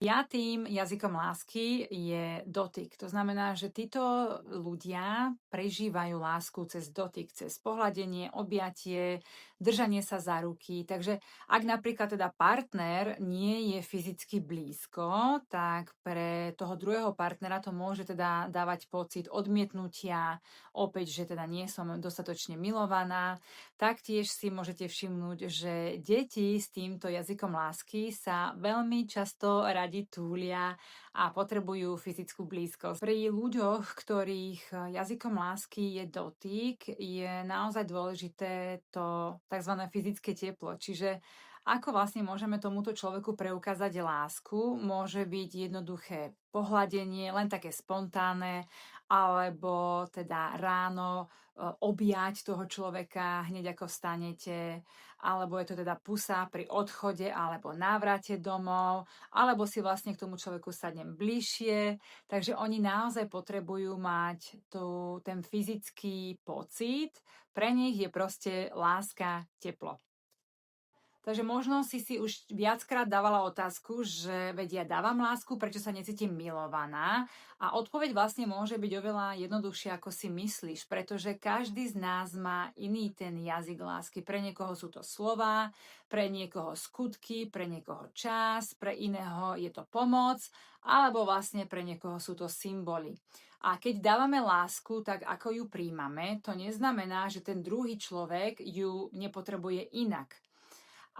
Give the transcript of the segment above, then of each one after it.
Piatým jazykom lásky je dotyk. To znamená, že títo ľudia prežívajú lásku cez dotyk, cez pohľadenie, objatie, držanie sa za ruky. Takže ak napríklad teda partner nie je fyzicky blízko, tak pre toho druhého partnera to môže teda dávať pocit odmietnutia, opäť, že teda nie som dostatočne milovaná. Taktiež si môžete všimnúť, že deti s týmto jazykom lásky sa veľmi často radi túlia a potrebujú fyzickú blízkosť. Pri ľuďoch, ktorých jazykom lásky je dotyk, je naozaj dôležité to tzv. Fyzické teplo. Čiže ako vlastne môžeme tomuto človeku preukázať lásku? Môže byť jednoduché pohľadenie, len také spontánne, alebo teda ráno objať toho človeka hneď ako vstanete, alebo je to teda pusa pri odchode alebo návrate domov, alebo si vlastne k tomu človeku sadnem bližšie. Takže oni naozaj potrebujú mať ten fyzický pocit. Pre nich je proste láska teplo. Takže možno si už viackrát dávala otázku, že veď ja dávam lásku, prečo sa necítim milovaná? A odpoveď vlastne môže byť oveľa jednoduchšia, ako si myslíš, pretože každý z nás má iný ten jazyk lásky. Pre niekoho sú to slová, pre niekoho skutky, pre niekoho čas, pre iného je to pomoc, alebo vlastne pre niekoho sú to symboly. A keď dávame lásku, tak ako ju príjmame, to neznamená, že ten druhý človek ju nepotrebuje inak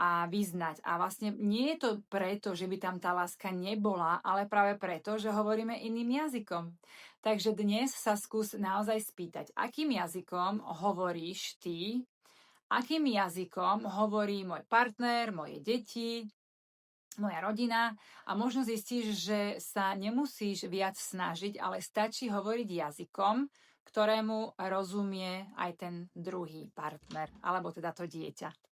a vyznať. A vlastne nie je to preto, že by tam tá láska nebola, ale práve preto, že hovoríme iným jazykom. Takže dnes sa skús naozaj spýtať, akým jazykom hovoríš ty, akým jazykom hovorí môj partner, moje deti, moja rodina a možno zistíš, že sa nemusíš viac snažiť, ale stačí hovoriť jazykom, ktorému rozumie aj ten druhý partner, alebo teda to dieťa.